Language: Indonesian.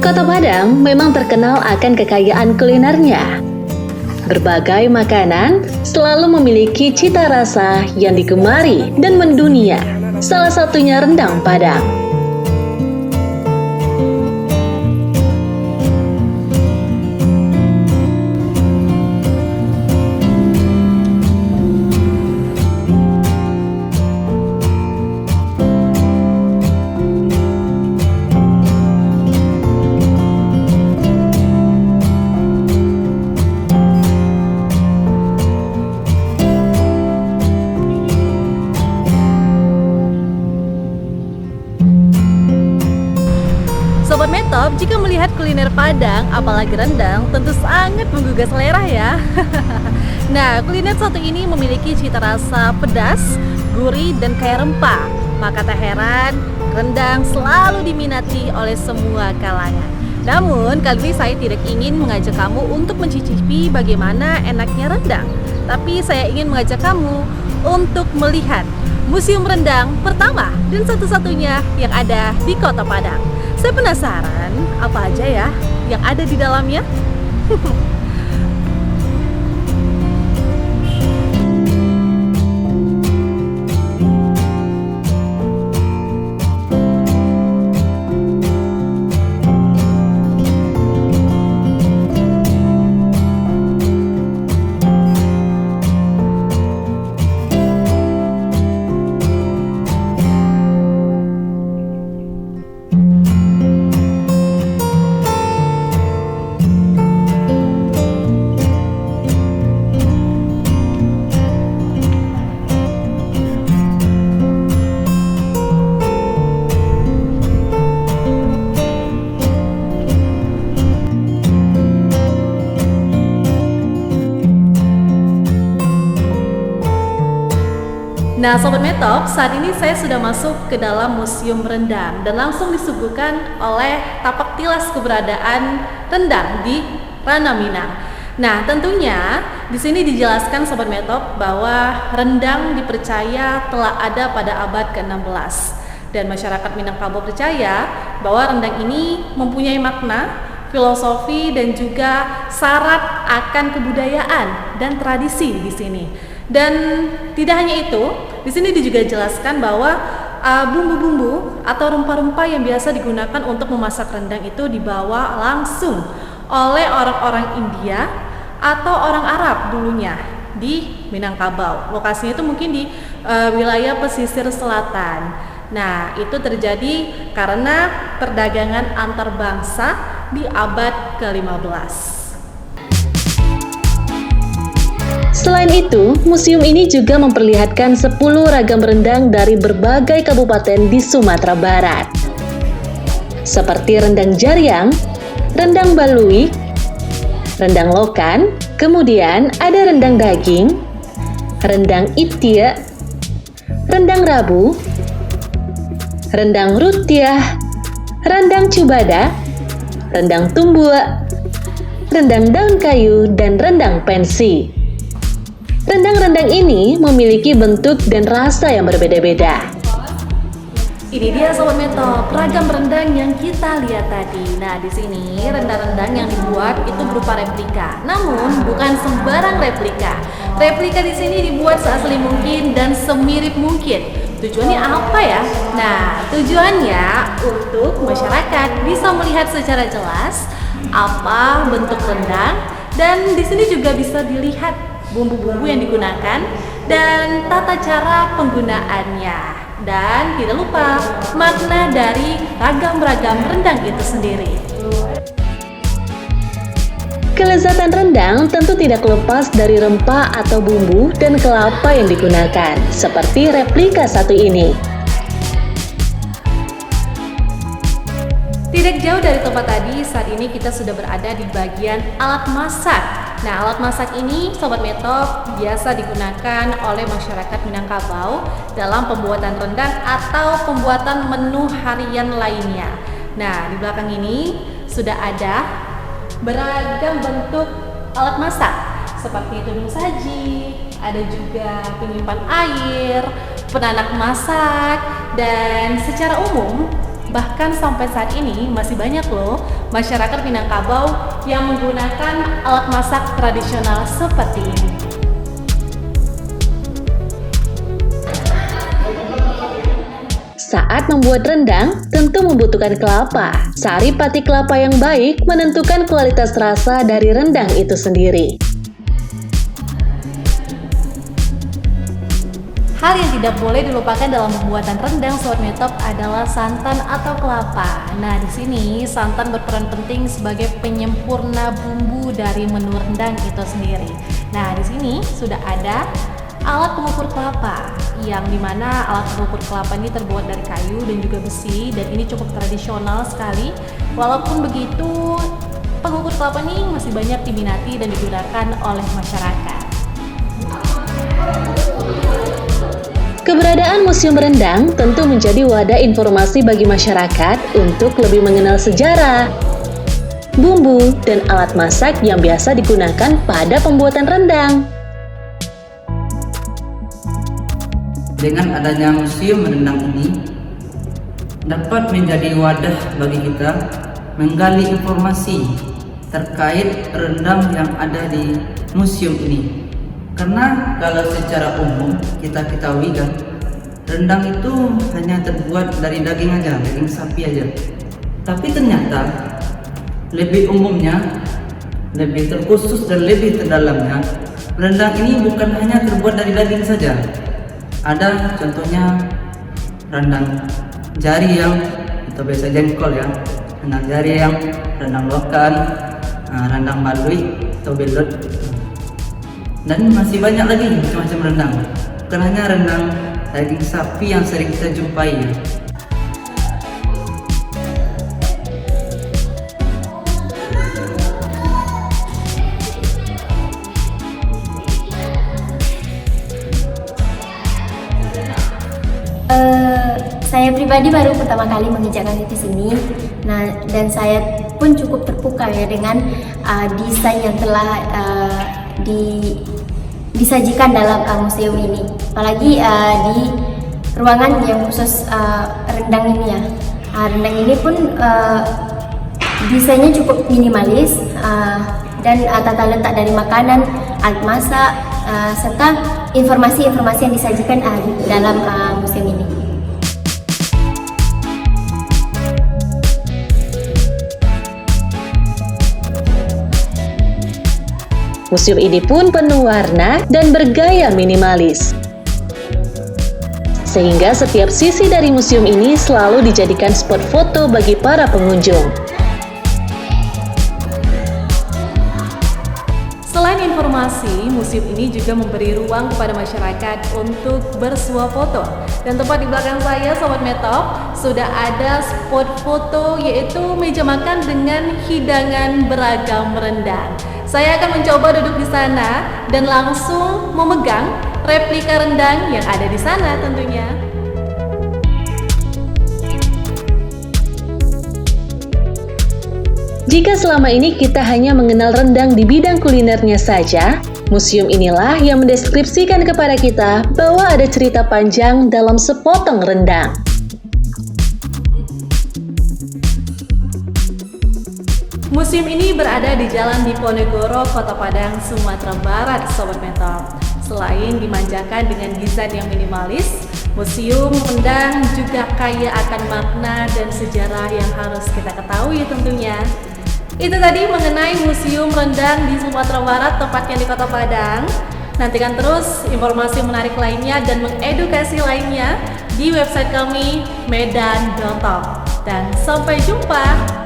Kota Padang memang terkenal akan kekayaan kulinernya. Berbagai makanan selalu memiliki cita rasa yang digemari dan mendunia. Salah satunya rendang Padang. Sobat Metop, jika melihat kuliner Padang, apalagi rendang, tentu sangat menggugah selera ya. Nah, kuliner satu ini memiliki cita rasa pedas, gurih, dan kaya rempah. Maka tak heran, rendang selalu diminati oleh semua kalangan. Namun, kali ini saya tidak ingin mengajak kamu untuk mencicipi bagaimana enaknya rendang. Tapi saya ingin mengajak kamu untuk melihat museum rendang pertama dan satu-satunya yang ada di Kota Padang. Saya penasaran apa aja ya yang ada di dalamnya. Nah, Sobat Metop, saat ini saya sudah masuk ke dalam Museum Rendang dan langsung disuguhkan oleh tapak tilas keberadaan rendang di Ranah Minang. Nah, tentunya di sini dijelaskan Sobat Metop bahwa rendang dipercaya telah ada pada abad ke-16 dan masyarakat Minangkabau percaya bahwa rendang ini mempunyai makna, filosofi dan juga syarat akan kebudayaan dan tradisi di sini. Dan tidak hanya itu, di sini juga dijelaskan bahwa bumbu-bumbu atau rempah-rempah yang biasa digunakan untuk memasak rendang itu dibawa langsung oleh orang-orang India atau orang Arab dulunya di Minangkabau. Lokasinya itu mungkin di wilayah pesisir selatan. Nah, itu terjadi karena perdagangan antar bangsa di abad ke-15. Selain itu, museum ini juga memperlihatkan 10 ragam rendang dari berbagai kabupaten di Sumatera Barat. Seperti rendang Jariang, rendang Balui, rendang Lokan, kemudian ada rendang daging, rendang Itia, rendang Rabu, rendang Rutiah, rendang Cubada, rendang Tumbua, rendang daun kayu, dan rendang pensi. Rendang-rendang ini memiliki bentuk dan rasa yang berbeda-beda. Ini dia Sobat Metop, ragam rendang yang kita lihat tadi. Nah, di sini rendang-rendang yang dibuat itu berupa replika. Namun bukan sembarang replika. Replika di sini dibuat seasli mungkin dan semirip mungkin. Tujuannya apa ya? Nah, tujuannya untuk masyarakat bisa melihat secara jelas apa bentuk rendang dan di sini juga bisa dilihat bumbu-bumbu yang digunakan dan tata cara penggunaannya. Dan tidak lupa makna dari ragam-ragam rendang itu sendiri. Kelezatan rendang tentu tidak lepas dari rempah atau bumbu dan kelapa yang digunakan, seperti replika satu ini. Tidak jauh dari tempat tadi, saat ini kita sudah berada di bagian alat masak. Nah, alat masak ini, Sobat Metop, biasa digunakan oleh masyarakat Minangkabau dalam pembuatan rendang atau pembuatan menu harian lainnya. Nah, di belakang ini sudah ada beragam bentuk alat masak, seperti tudung saji, ada juga penyimpan air, penanak masak, dan secara umum Bahkan sampai saat ini masih banyak loh masyarakat Minangkabau yang menggunakan alat masak tradisional seperti ini. Saat membuat rendang, tentu membutuhkan kelapa. Sari pati kelapa yang baik menentukan kualitas rasa dari rendang itu sendiri. Hal yang tidak boleh dilupakan dalam pembuatan rendang Sobat Metop adalah santan atau kelapa. Nah, di sini santan berperan penting sebagai penyempurna bumbu dari menu rendang itu sendiri. Nah, di sini sudah ada alat pengukur kelapa, yang dimana alat pengukur kelapa ini terbuat dari kayu dan juga besi, dan ini cukup tradisional sekali. Walaupun begitu, pengukur kelapa ini masih banyak diminati dan digunakan oleh masyarakat. Keberadaan Museum Rendang tentu menjadi wadah informasi bagi masyarakat untuk lebih mengenal sejarah, bumbu, dan alat masak yang biasa digunakan pada pembuatan rendang. Dengan adanya Museum Rendang ini dapat menjadi wadah bagi kita menggali informasi terkait rendang yang ada di museum ini. Karena kalau secara umum kita ketahui kan, rendang itu hanya terbuat dari daging aja, daging sapi aja. Tapi ternyata lebih umumnya, lebih terkhusus dan lebih terdalamnya, rendang ini bukan hanya terbuat dari daging saja. Ada contohnya rendang jari yang atau biasa jengkol ya, rendang jari yang, rendang lokan, rendang balui atau belut, dan masih banyak lagi macam-macam rendang. Bukan hanya rendang daging sapi yang sering kita jumpai. Saya pribadi baru pertama kali menginjak kaki ke sini. Nah, dan saya pun cukup terpukau ya dengan desain yang telah disajikan dalam museum ini. Apalagi di ruangan yang khusus rendang ini ya. Rendang ini pun desainnya cukup minimalis, dan tata letak dari makanan, alat masak, serta informasi-informasi yang disajikan dalam museum ini. Museum ini pun penuh warna dan bergaya minimalis. Sehingga setiap sisi dari museum ini selalu dijadikan spot foto bagi para pengunjung. Selain informasi, museum ini juga memberi ruang kepada masyarakat untuk bersuah foto. Dan tepat di belakang saya, Sobat Metop, sudah ada spot foto, yaitu meja makan dengan hidangan beragam rendang. Saya akan mencoba duduk di sana dan langsung memegang replika rendang yang ada di sana tentunya. Jika selama ini kita hanya mengenal rendang di bidang kulinernya saja, museum inilah yang mendeskripsikan kepada kita bahwa ada cerita panjang dalam sepotong rendang. Museum ini berada di Jalan Diponegoro, Kota Padang, Sumatera Barat, Sobat Metop. Selain dimanjakan dengan desain yang minimalis, Museum Rendang juga kaya akan makna dan sejarah yang harus kita ketahui tentunya. Itu tadi mengenai Museum Rendang di Sumatera Barat, tepatnya di Kota Padang. Nantikan terus informasi menarik lainnya dan mengedukasi lainnya di website kami medan.com. Dan sampai jumpa!